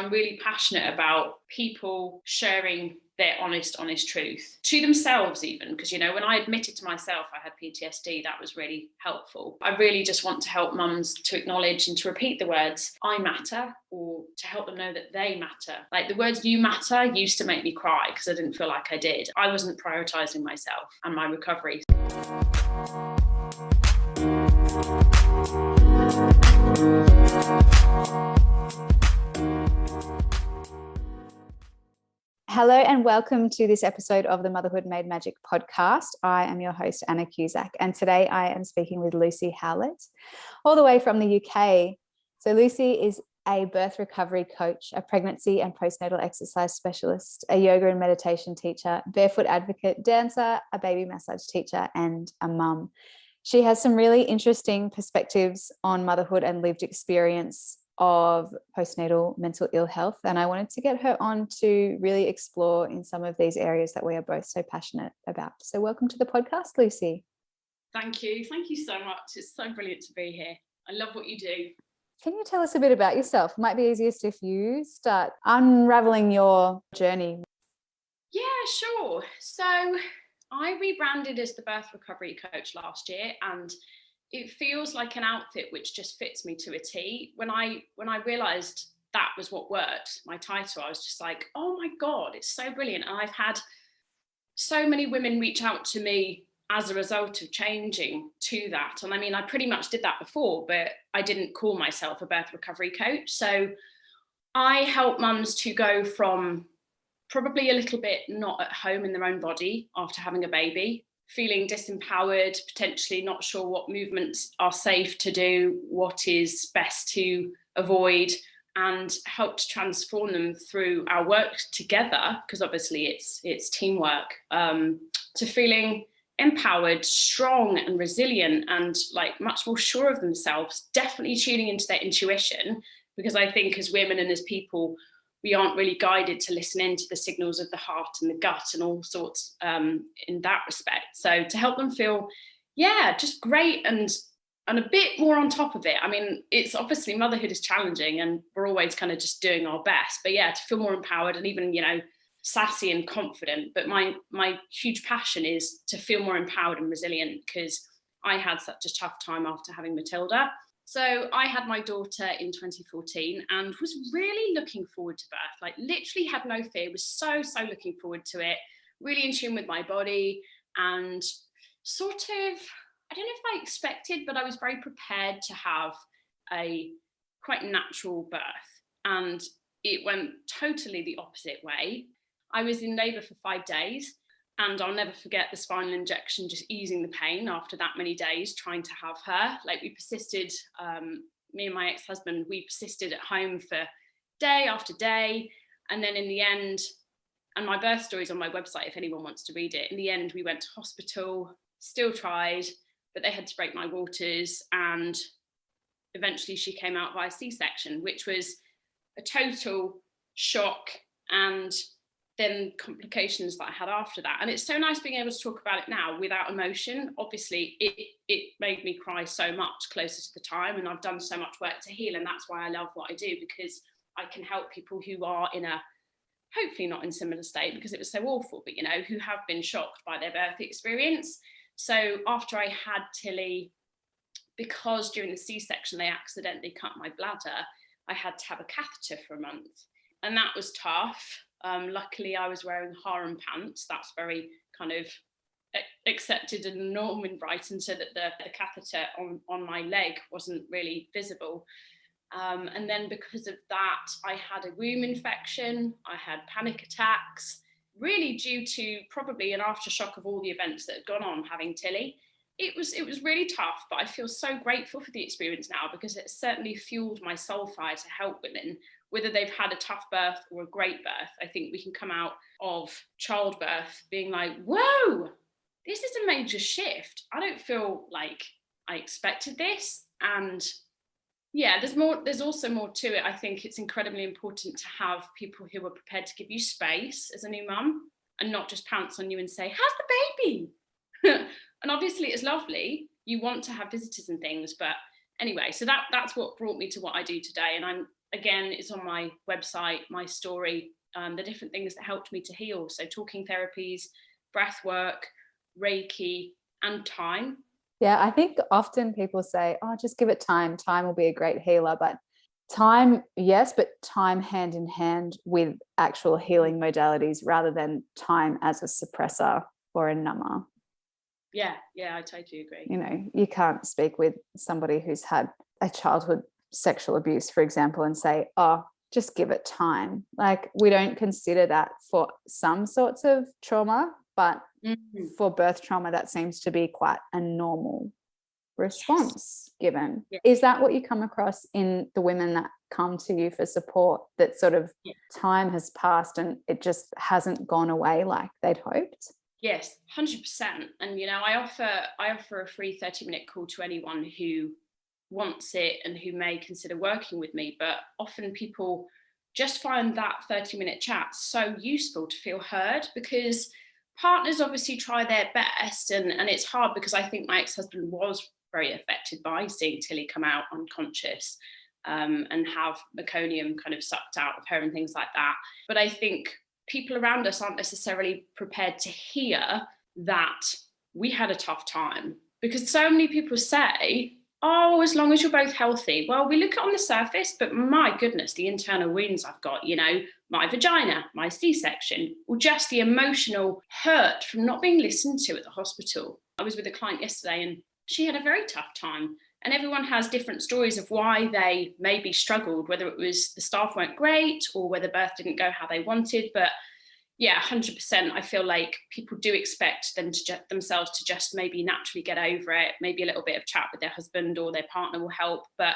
I'm really passionate about people sharing their honest truth to themselves, even because, you know, when I admitted to myself I had PTSD, that was really helpful. I really just want to help mums to acknowledge and to repeat the words I matter, or to help them know that they matter. Like the words you matter used to make me cry because I didn't feel like I did. I wasn't prioritizing myself and my recovery. Hello and welcome to this episode of the Motherhood Made Magic podcast. I am your host, Anna Cusack, and today I am speaking with Lucy Howlett, all the way from the UK. So Lucy is a birth recovery coach, a pregnancy and postnatal exercise specialist, a yoga and meditation teacher, barefoot advocate, dancer, a baby massage teacher, and a mum. She has some really interesting perspectives on motherhood and lived experience of postnatal mental ill health, and I wanted to get her on to really explore in some of these areas that we are both so passionate about. So welcome to the podcast, Lucy. Thank you so much. It's so brilliant to be here. I love what you do. Can you tell us a bit about yourself? It might be easiest if you start unraveling your journey. Yeah, sure. So I rebranded as the birth recovery coach last year, and it feels like an outfit which just fits me to a T. When I realized that was what worked, my title, I was just like, oh my God, it's so brilliant. And I've had so many women reach out to me as a result of changing to that. And I mean, I pretty much did that before, but I didn't call myself a birth recovery coach. So I help mums to go from probably a little bit not at home in their own body after having a baby, feeling disempowered, potentially not sure what movements are safe to do, what is best to avoid, and help to transform them through our work together, because obviously it's teamwork, to feeling empowered, strong and resilient, and like much more sure of themselves, definitely tuning into their intuition, because I think as women and as people, we aren't really guided to listen into the signals of the heart and the gut and all sorts in that respect. So to help them feel, just great and a bit more on top of it. I mean, it's obviously motherhood is challenging and we're always kind of just doing our best, but to feel more empowered and even, sassy and confident. But my huge passion is to feel more empowered and resilient, because I had such a tough time after having Matilda. So I had my daughter in 2014 and was really looking forward to birth, like literally had no fear, was so looking forward to it, really in tune with my body, and sort of, I don't know if I expected, but I was very prepared to have a quite natural birth. And it went totally the opposite way. I was in labour for 5 days. And I'll never forget the spinal injection just easing the pain after that many days trying to have her. Like we persisted, me and my ex-husband, we persisted at home for day after day. And then in the end, and my birth story's on my website if anyone wants to read it. In the end, we went to hospital, still tried, but they had to break my waters. And eventually she came out via C-section, which was a total shock, and then complications that I had after that. And it's so nice being able to talk about it now without emotion. Obviously, it made me cry so much closer to the time, and I've done so much work to heal, and that's why I love what I do, because I can help people who are in a, hopefully not in similar state because it was so awful, but who have been shocked by their birth experience. So after I had Tilly, because during the C-section they accidentally cut my bladder, I had to have a catheter for a month, and that was tough. Luckily, I was wearing harem pants. That's very kind of accepted and norm in Brighton, so that the catheter on my leg wasn't really visible. And then because of that, I had a womb infection. I had panic attacks, really due to probably an aftershock of all the events that had gone on having Tilly. It was really tough, but I feel so grateful for the experience now, because it certainly fueled my soul fire to help women, whether they've had a tough birth or a great birth. I think we can come out of childbirth being like, whoa, this is a major shift. I don't feel like I expected this. And there's also more to it. I think it's incredibly important to have people who are prepared to give you space as a new mum and not just pounce on you and say, how's the baby? And obviously it's lovely. You want to have visitors and things, but anyway, so that's what brought me to what I do today. And I'm again, it's on my website, my story, the different things that helped me to heal. So talking therapies, breath work, Reiki, and time. Yeah, I think often people say, oh, just give it time. Time will be a great healer. But time, yes, but time hand in hand with actual healing modalities rather than time as a suppressor or a number. Yeah, I totally agree. You know, you can't speak with somebody who's had a childhood sexual abuse, for example, and say, oh, just give it time. Like, we don't consider that for some sorts of trauma, but for birth trauma, that seems to be quite a normal response given. Yes. Is that what you come across in the women that come to you for support, that sort of time has passed and it just hasn't gone away like they'd hoped? Yes, 100%. And, you know, I offer a free 30-minute call to anyone who wants it and who may consider working with me. But often people just find that 30-minute chat so useful to feel heard, because partners obviously try their best. And it's hard because I think my ex-husband was very affected by seeing Tilly come out unconscious and have meconium kind of sucked out of her and things like that. But I think people around us aren't necessarily prepared to hear that we had a tough time, because so many people say, oh, as long as you're both healthy. Well, we look at it on the surface, but my goodness, the internal wounds I've got, you know, my vagina, my C-section, or just the emotional hurt from not being listened to at the hospital. I was with a client yesterday and she had a very tough time. And everyone has different stories of why they maybe struggled, whether it was the staff weren't great or whether birth didn't go how they wanted. But yeah, 100%. I feel like people do expect themselves to just maybe naturally get over it. Maybe a little bit of chat with their husband or their partner will help. But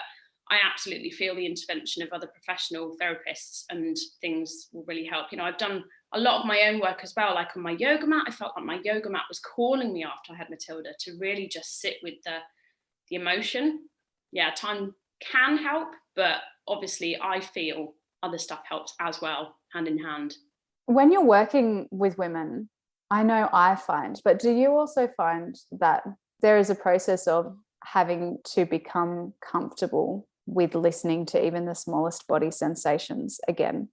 I absolutely feel the intervention of other professional therapists and things will really help. You know, I've done a lot of my own work as well. Like on my yoga mat, I felt like my yoga mat was calling me after I had Matilda to really just sit with the emotion. Yeah, time can help, but obviously I feel other stuff helps as well, hand in hand. When you're working with women, I know I find, but do you also find that there is a process of having to become comfortable with listening to even the smallest body sensations again?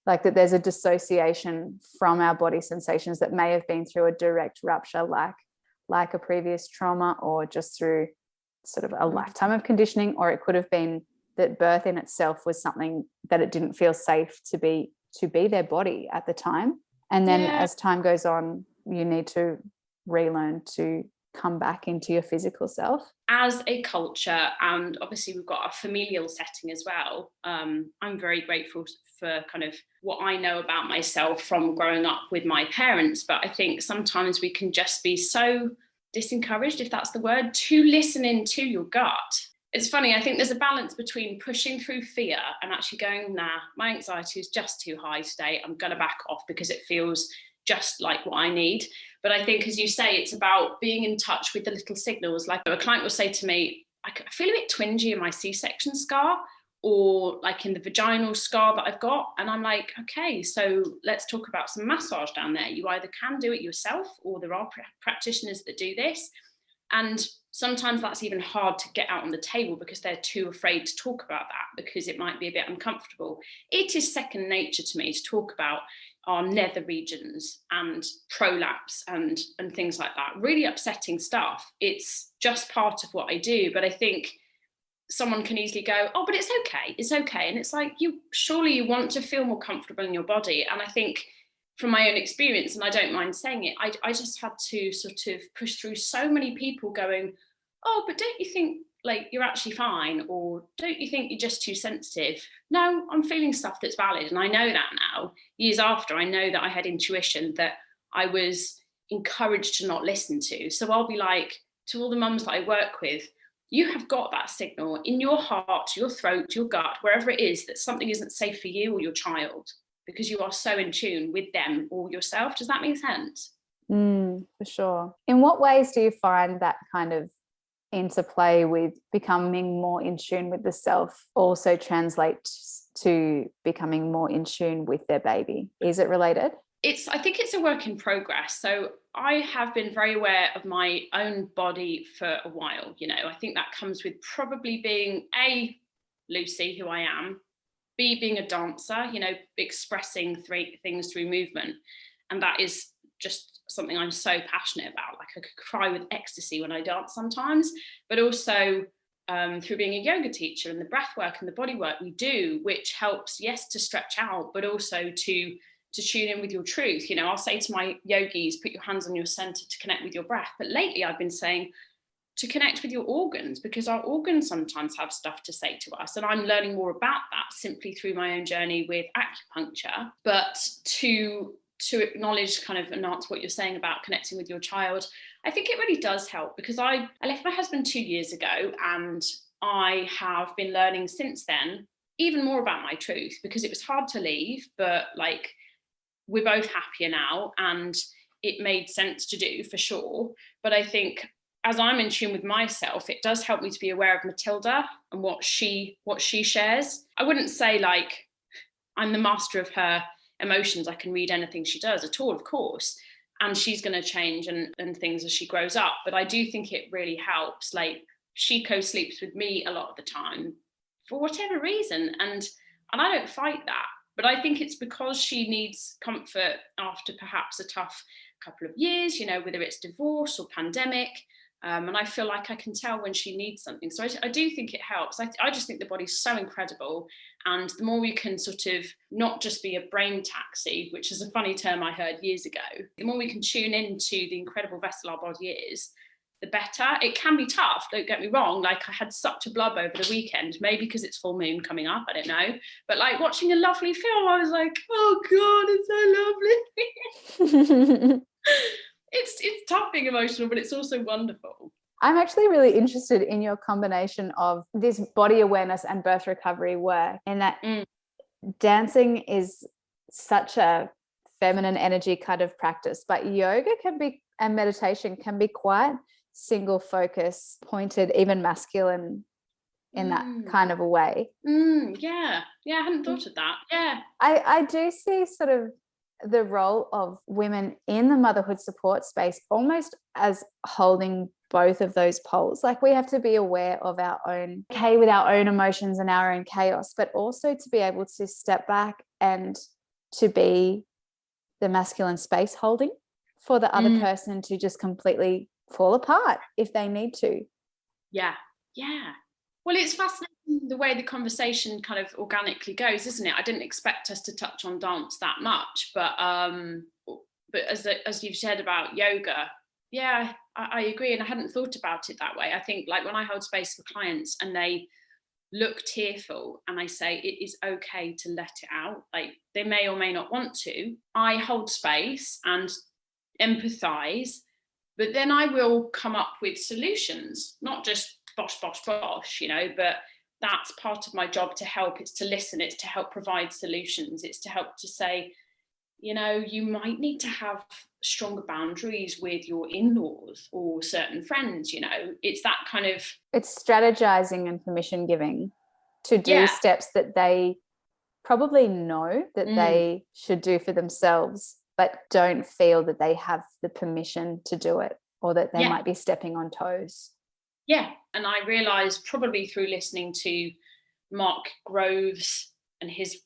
Like that there's a dissociation from our body sensations that may have been through a direct rupture, like a previous trauma, or just through sort of a lifetime of conditioning, or it could have been that birth in itself was something that it didn't feel safe to be their body at the time. And then as time goes on, you need to relearn to come back into your physical self. As a culture, and obviously we've got a familial setting as well, I'm very grateful for kind of what I know about myself from growing up with my parents. But I think sometimes we can just be so disencouraged, if that's the word, to listen into your gut. It's funny, I think there's a balance between pushing through fear and actually going, nah, my anxiety is just too high today, I'm going to back off because it feels just like what I need. But I think, as you say, it's about being in touch with the little signals. Like a client will say to me, I feel a bit twingy in my C-section scar, or like in the vaginal scar that I've got. And I'm like, okay, so let's talk about some massage down there. You either can do it yourself, or there are practitioners that do this. And sometimes that's even hard to get out on the table because they're too afraid to talk about that because it might be a bit uncomfortable. It is second nature to me to talk about our nether regions and prolapse and things like that. Really upsetting stuff. It's just part of what I do. But I think someone can easily go, oh, but it's okay. And it's like, surely you want to feel more comfortable in your body. And I think from my own experience, and I don't mind saying it, I just had to sort of push through so many people going, oh, but don't you think like you're actually fine? Or don't you think you're just too sensitive? No, I'm feeling stuff that's valid. And I know that now, years after, I know that I had intuition that I was encouraged to not listen to. So I'll be like, to all the mums that I work with, you have got that signal in your heart, your throat, your gut, wherever it is, that something isn't safe for you or your child, because you are so in tune with them or yourself. Does that make sense? For sure. In what ways do you find that kind of interplay with becoming more in tune with the self also translates to becoming more in tune with their baby? Is it related? I think it's a work in progress. So I have been very aware of my own body for a while. You know, I think that comes with probably being Lucy, who I am, being a dancer, you know, expressing things through movement. And that is just something I'm so passionate about. Like I could cry with ecstasy when I dance sometimes, but also through being a yoga teacher and the breath work and the body work we do, which helps, yes, to stretch out, but also to tune in with your truth. You know, I'll say to my yogis, put your hands on your center to connect with your breath. But lately I've been saying to connect with your organs, because our organs sometimes have stuff to say to us. And I'm learning more about that simply through my own journey with acupuncture. But to acknowledge kind of and answer what you're saying about connecting with your child, I think it really does help, because I left my husband 2 years ago, and I have been learning since then even more about my truth, because it was hard to leave, but like we're both happier now and it made sense to do for sure. But I think as I'm in tune with myself, it does help me to be aware of Matilda and what she shares. I wouldn't say like I'm the master of her emotions. I can read anything she does at all, of course. And she's going to change and things as she grows up. But I do think it really helps. Like she co-sleeps with me a lot of the time for whatever reason. And I don't fight that. But I think it's because she needs comfort after perhaps a tough couple of years, you know, whether it's divorce or pandemic. And I feel like I can tell when she needs something. So I do think it helps. I just think the body's so incredible. And the more we can sort of not just be a brain taxi, which is a funny term I heard years ago, the more we can tune into the incredible vessel our body is, the better. It can be tough, don't get me wrong. Like I had such a blub over the weekend, maybe because it's full moon coming up, I don't know. But like watching a lovely film, I was like, oh God, it's so lovely. It's tough being emotional, but it's also wonderful. I'm actually really interested in your combination of this body awareness and birth recovery work, in that dancing is such a feminine energy kind of practice, but yoga and meditation can be quite single focus, pointed, even masculine in that kind of a way. Yeah, I hadn't thought of that. Yeah. I do see sort of the role of women in the motherhood support space almost as holding both of those poles. Like we have to be aware of our own with our own emotions and our own chaos, but also to be able to step back and to be the masculine space holding for the other person to just completely fall apart if they need to. Yeah. Well, it's fascinating the way the conversation kind of organically goes, isn't it? I didn't expect us to touch on dance that much, but as you've said about yoga, yeah, I agree. And I hadn't thought about it that way. I think like when I hold space for clients and they look tearful and I say it is okay to let it out, like they may or may not want to, I hold space and empathize, but then I will come up with solutions, not just bosh, you know, but that's part of my job to help. It's to listen, it's to help provide solutions, it's to help to say, you know, you might need to have stronger boundaries with your in-laws or certain friends, you know. It's that kind of... It's strategizing and permission giving to do steps that they probably know that they should do for themselves, but don't feel that they have the permission to do it, or that they might be stepping on toes. Yeah, and I realised probably through listening to Mark Groves and his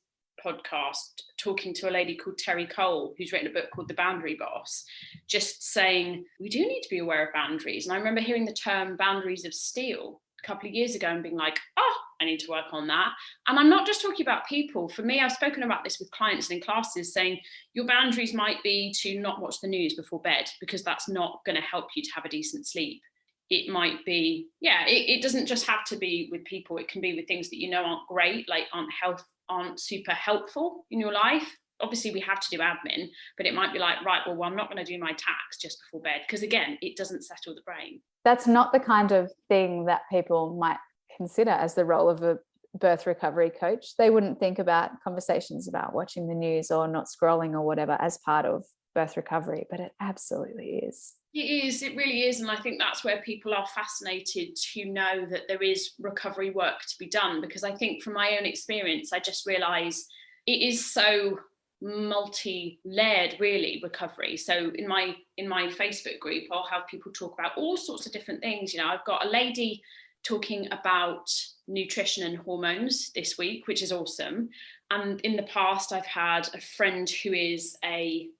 podcast, talking to a lady called Terry Cole, who's written a book called The Boundary Boss, just saying we do need to be aware of boundaries. And I remember hearing the term boundaries of steel a couple of years ago and being like, oh, I need to work on that. And I'm not just talking about people. For me, I've spoken about this with clients and in classes, saying your boundaries might be to not watch the news before bed, because that's not going to help you to have a decent sleep. It might be, it doesn't just have to be with people. It can be with things that you know aren't great, like aren't super helpful in your life. Obviously, we have to do admin, but it might be like, right, well, I'm not going to do my tax just before bed, because again, it doesn't settle the brain. That's not the kind of thing that people might consider as the role of a birth recovery coach. They wouldn't think about conversations about watching the news or not scrolling or whatever as part of birth recovery, but it absolutely is. It really is. And I think that's where people are fascinated to know that there is recovery work to be done, because I think from my own experience, I just realise it is so multi-layered, really, recovery. So in my Facebook group, I'll have people talk about all sorts of different things. You know, I've got a lady talking about nutrition and hormones this week, which is awesome. And in the past, I've had a friend who is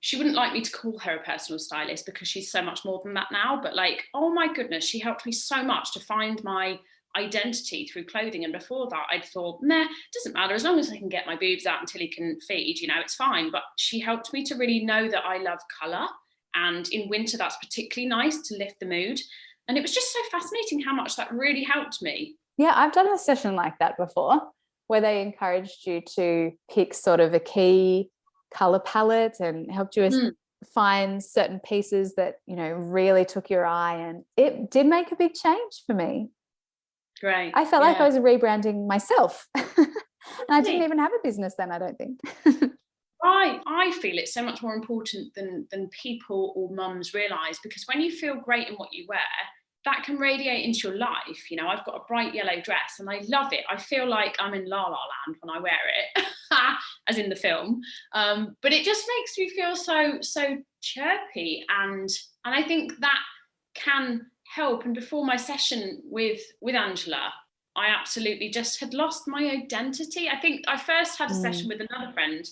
she wouldn't like me to call her a personal stylist because she's so much more than that now, but like, oh my goodness, she helped me so much to find my identity through clothing. And before that, I'd thought, nah, it doesn't matter, as long as I can get my boobs out until he can feed, it's fine. But she helped me to really know that I love colour, and in winter that's particularly nice to lift the mood. And it was just so fascinating how much that really helped me. Yeah, I've done a session like that before, where they encouraged you to pick sort of a key colour palette and helped you find certain pieces that, really took your eye. And it did make a big change for me. Great. I felt like I was rebranding myself. And I didn't even have a business then, I don't think. I feel it's so much more important than people or mums realise, because when you feel great in what you wear, that can radiate into your life. I've got a bright yellow dress and I love it. I feel like I'm in La La Land when I wear it, as in the film. But it just makes me feel so chirpy, and I think that can help. And before my session with Angela, I absolutely just had lost my identity. I think I first had a session with another friend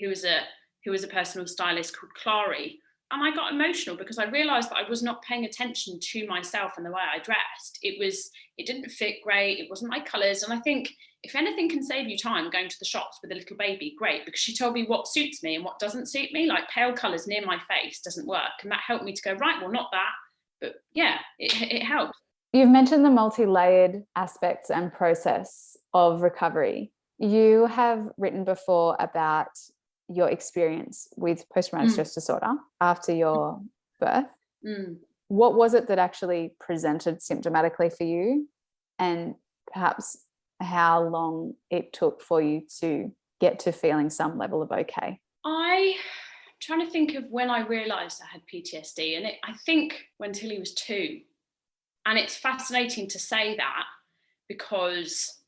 who was a personal stylist called Clary. And I got emotional because I realised that I was not paying attention to myself and the way I dressed. It didn't fit great. It wasn't my colours. And I think if anything can save you time going to the shops with a little baby, great, because she told me what suits me and what doesn't suit me. Like pale colours near my face doesn't work. And that helped me to go, right, well, not that. But yeah, it helped. You've mentioned the multi-layered aspects and process of recovery. You have written before about your experience with post-traumatic stress disorder after your birth. What was it that actually presented symptomatically for you, and perhaps how long it took for you to get to feeling some level of okay? I'm trying to think of when I realised I had PTSD, and I think when Tilly was 2. And it's fascinating to say that because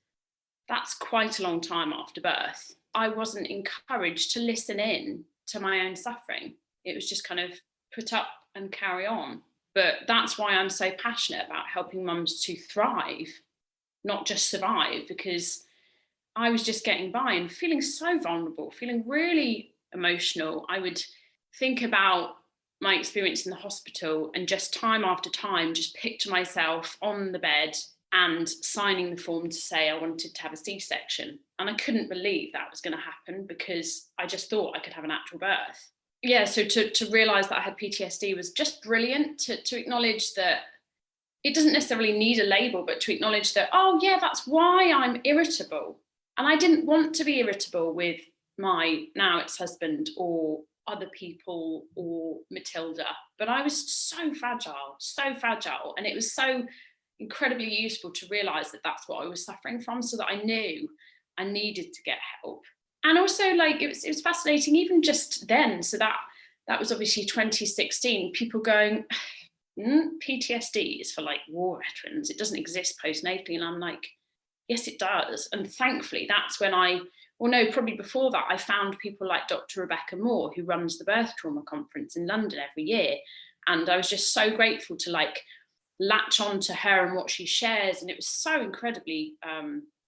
that's quite a long time after birth. I wasn't encouraged to listen in to my own suffering. It was just kind of put up and carry on. But that's why I'm so passionate about helping mums to thrive, not just survive, because I was just getting by and feeling so vulnerable, feeling really emotional. I would think about my experience in the hospital and just time after time, just picture myself on the bed and signing the form to say I wanted to have a C-section. And I couldn't believe that was going to happen because I just thought I could have an actual birth. Yeah, so to realise that I had PTSD was just brilliant, to acknowledge that it doesn't necessarily need a label, but to acknowledge that, oh yeah, that's why I'm irritable. And I didn't want to be irritable with my now ex-husband or other people or Matilda, but I was so fragile. And it was so incredibly useful to realise that that's what I was suffering from, so that I knew I needed to get help. And also, like, it was fascinating even just then. So that was obviously 2016, people going, PTSD is for like war veterans, it doesn't exist postnatally. And I'm like, yes, it does. And thankfully that's when probably before that, I found people like Dr. Rebecca Moore, who runs the Birth Trauma Conference in London every year. And I was just so grateful to like latch on to her and what she shares. And it was so incredibly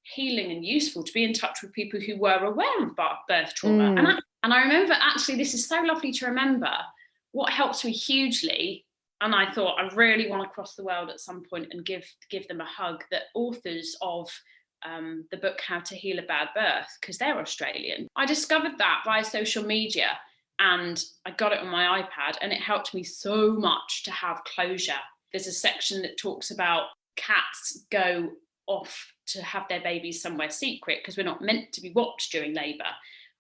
healing and useful to be in touch with people who were aware of birth trauma. And I remember, actually, this is so lovely to remember, what helps me hugely, and I thought I really want to cross the world at some point and give them a hug, that authors of the book How to Heal a Bad Birth, because they're Australian. I discovered that via social media and I got it on my iPad, and it helped me so much to have closure. There's a section that talks about cats go off to have their babies somewhere secret because we're not meant to be watched during labour.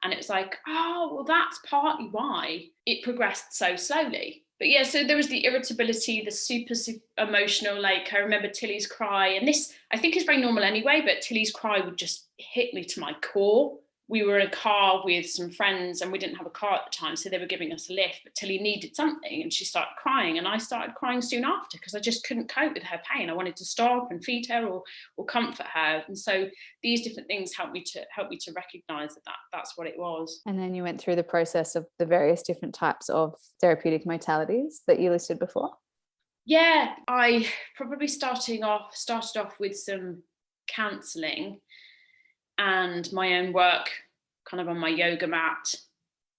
And it's like, oh, well, that's partly why it progressed so slowly. But yeah, so there was the irritability, the super emotional, like I remember Tilly's cry, and this I think is very normal anyway, but Tilly's cry would just hit me to my core. We were in a car with some friends and we didn't have a car at the time, so they were giving us a lift, but Tilly needed something and she started crying, and I started crying soon after because I just couldn't cope with her pain. I wanted to stop and feed her or comfort her. And so these different things helped me to recognise that that's what it was. And then you went through the process of the various different types of therapeutic modalities that you listed before. Yeah, I probably started off with some counselling and my own work kind of on my yoga mat.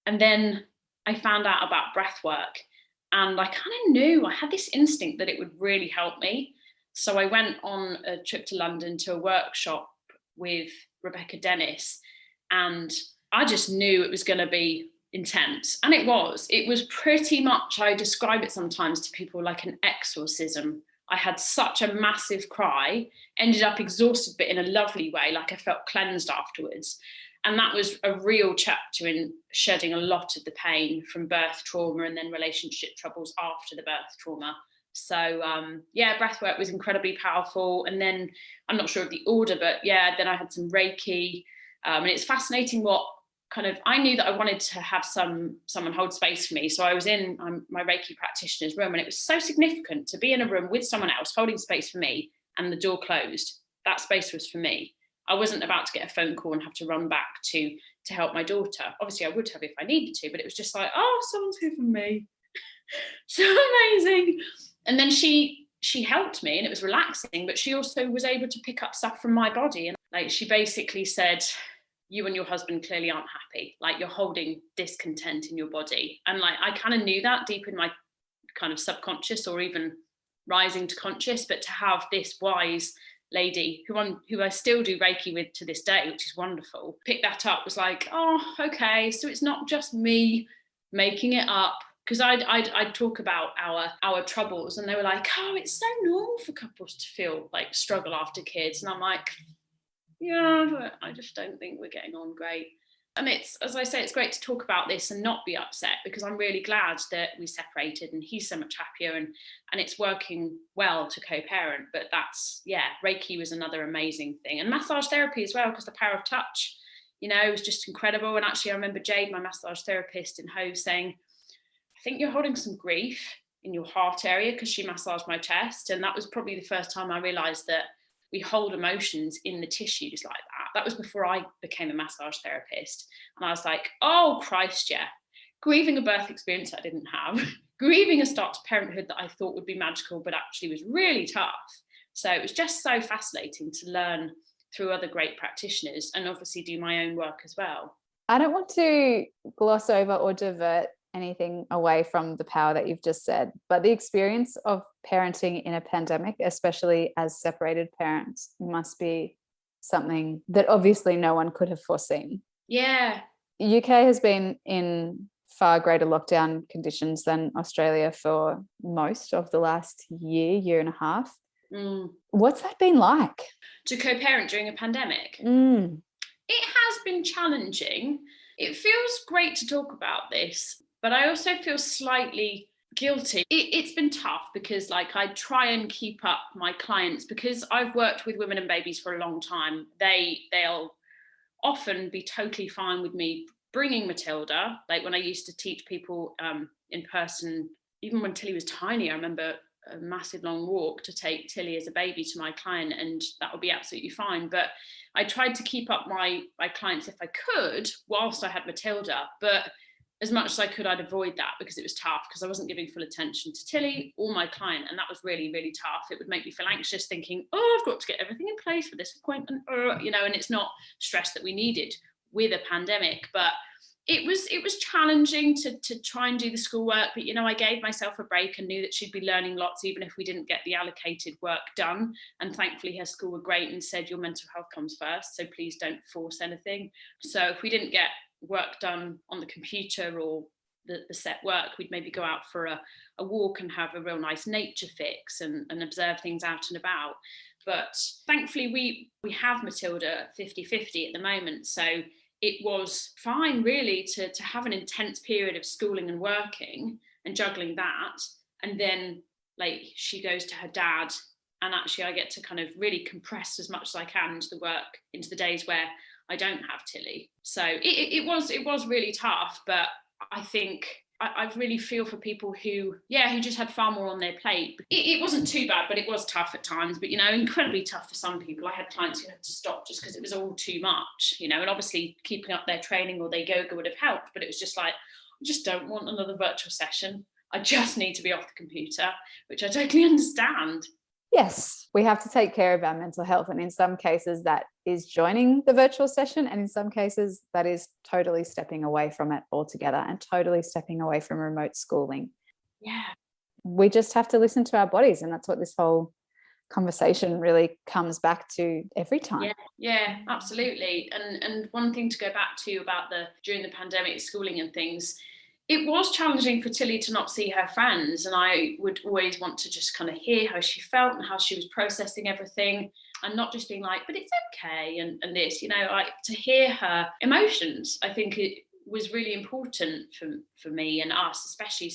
And then I found out about breath work, and I kind of knew, I had this instinct that it would really help me. So I went on a trip to London to a workshop with Rebecca Dennis, and I just knew it was going to be intense. And it was pretty much, I describe it sometimes to people like an exorcism. I had such a massive cry, ended up exhausted, but in a lovely way, like I felt cleansed afterwards. And that was a real chapter in shedding a lot of the pain from birth trauma and then relationship troubles after the birth trauma. So yeah, breath work was incredibly powerful. And then I'm not sure of the order, but yeah, then I had some Reiki. And it's fascinating what kind of, I knew that I wanted to have someone hold space for me. So I was in my Reiki practitioner's room, and it was so significant to be in a room with someone else holding space for me and the door closed. That space was for me. I wasn't about to get a phone call and have to run back to help my daughter. Obviously I would have if I needed to, but it was just like, oh, someone's here for me. So amazing. And then she helped me, and it was relaxing, but she also was able to pick up stuff from my body. And like, she basically said, you and your husband clearly aren't happy. Like, you're holding discontent in your body. And like, I kind of knew that deep in my kind of subconscious, or even rising to conscious, but to have this wise lady who I still do Reiki with to this day, which is wonderful, pick that up, was like, oh, okay, so it's not just me making it up. Because I'd talk about our troubles, and they were like, oh, it's so normal for couples to feel like struggle after kids. And I'm like, yeah, but I just don't think we're getting on great. And it's, as I say, it's great to talk about this and not be upset, because I'm really glad that we separated and he's so much happier, and it's working well to co-parent. But that's, yeah, Reiki was another amazing thing. And massage therapy as well, because the power of touch, you know, was just incredible. And actually I remember Jade, my massage therapist in Hove, saying, I think you're holding some grief in your heart area, because she massaged my chest. And that was probably the first time I realized that we hold emotions in the tissues like that. That was before I became a massage therapist. And I was like, oh, Christ, yeah. Grieving a birth experience that I didn't have, grieving a start to parenthood that I thought would be magical, but actually was really tough. So it was just so fascinating to learn through other great practitioners, and obviously do my own work as well. I don't want to gloss over or divert anything away from the power that you've just said, but the experience of parenting in a pandemic, especially as separated parents, must be something that obviously no one could have foreseen. Yeah. UK has been in far greater lockdown conditions than Australia for most of the last year and a half. What's that been like? To co-parent during a pandemic? It has been challenging. It feels great to talk about this, but I also feel slightly guilty. It's been tough, because like, I try and keep up my clients, because I've worked with women and babies for a long time. They'll often be totally fine with me bringing Matilda. Like, when I used to teach people in person, even when Tilly was tiny, I remember a massive long walk to take Tilly as a baby to my client, and that would be absolutely fine. But I tried to keep up my clients if I could whilst I had Matilda, but as much as I could, I'd avoid that, because it was tough, because I wasn't giving full attention to Tilly or my client, and that was really, really tough. It would make me feel anxious, thinking, oh, I've got to get everything in place for this appointment, you know, and it's not stress that we needed with a pandemic. But it was challenging to try and do the schoolwork, but you know, I gave myself a break and knew that she'd be learning lots, even if we didn't get the allocated work done. And thankfully her school were great and said, your mental health comes first, so please don't force anything. So if we didn't get work done on the computer or the set work, we'd maybe go out for a walk and have a real nice nature fix and observe things out and about. But thankfully we have Matilda 50-50 at the moment, so it was fine really to have an intense period of schooling and working and juggling that. And then like, she goes to her dad, and actually I get to kind of really compress as much as I can into the work, into the days where I don't have Tilly. So it was really tough, but I think I really feel for people who just had far more on their plate. It wasn't too bad, but it was tough at times. But, you know, incredibly tough for some people. I had clients who had to stop just because it was all too much, you know, and obviously keeping up their training or their yoga would have helped. But it was just like, I just don't want another virtual session. I just need to be off the computer, which I totally understand. Yes, we have to take care of our mental health. And in some cases that is joining the virtual session. And in some cases that is totally stepping away from it altogether and totally stepping away from remote schooling. Yeah. We just have to listen to our bodies. And that's what this whole conversation really comes back to every time. Yeah, absolutely. And one thing to go back to about during the pandemic schooling and things, it was challenging for Tilly to not see her friends, and I would always want to just kind of hear how she felt and how she was processing everything, and not just being like, but it's okay, and this, like to hear her emotions. I think it was really important for me and us, especially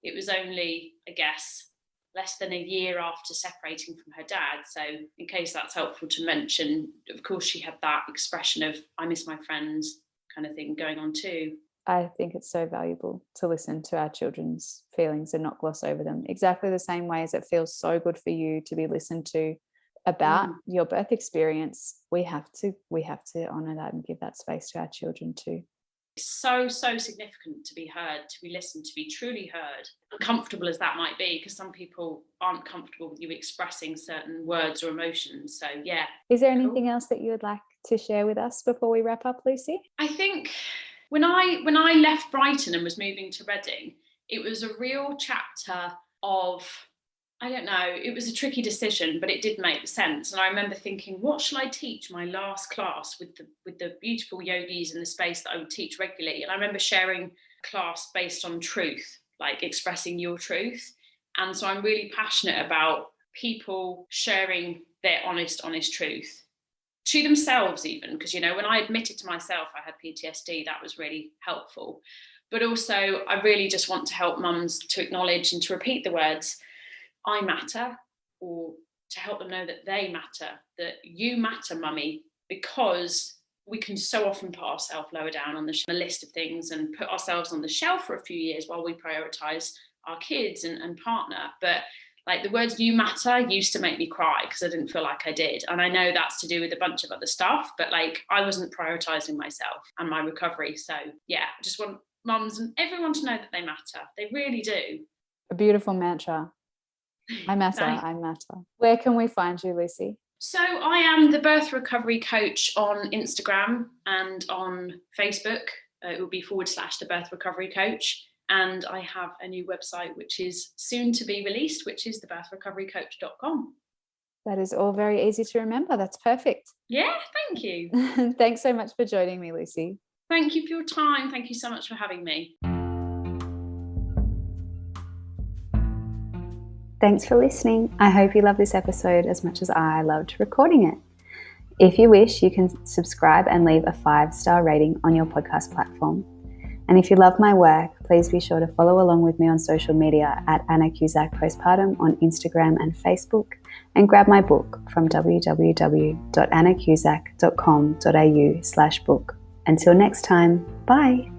it was only, I guess, less than a year after separating from her dad. So in case that's helpful to mention, of course, she had that expression of, I miss my friends kind of thing going on too. I think it's so valuable to listen to our children's feelings and not gloss over them. Exactly the same way as it feels so good for you to be listened to about your birth experience. We have to honor that and give that space to our children too. It's so significant to be heard, to be listened, to be truly heard, uncomfortable as that might be, because some people aren't comfortable with you expressing certain words or emotions. So yeah. Is there anything else that you would like to share with us before we wrap up, Lucy? I think when I left Brighton and was moving to Reading, it was a real chapter of, I don't know, it was a tricky decision, but it did make sense. And I remember thinking, what shall I teach my last class with the beautiful yogis in the space that I would teach regularly? And I remember sharing a class based on truth, like expressing your truth. And so I'm really passionate about people sharing their honest truth to themselves, even, because, when I admitted to myself I had PTSD, that was really helpful. But also I really just want to help mums to acknowledge and to repeat the words, I matter, or to help them know that they matter, that you matter, mummy, because we can so often put ourselves lower down on the list of things and put ourselves on the shelf for a few years while we prioritise our kids and partner. But like the words you matter used to make me cry because I didn't feel like I did. And I know that's to do with a bunch of other stuff, but like I wasn't prioritising myself and my recovery. So yeah, I just want mums and everyone to know that they matter. They really do. A beautiful mantra. I matter, I matter. Where can we find you, Lucy? So I am the birth recovery coach on Instagram and on Facebook. It will be / the birth recovery coach. And I have a new website, which is soon to be released, which is thebirthrecoverycoach.com. That is all very easy to remember. That's perfect. Yeah, thank you. Thanks so much for joining me, Lucy. Thank you for your time. Thank you so much for having me. Thanks for listening. I hope you love this episode as much as I loved recording it. If you wish, you can subscribe and leave a 5-star rating on your podcast platform. And if you love my work, please be sure to follow along with me on social media at annacusack postpartum on Instagram and Facebook, and grab my book from www.annacusack.com.au/book. Until next time, bye.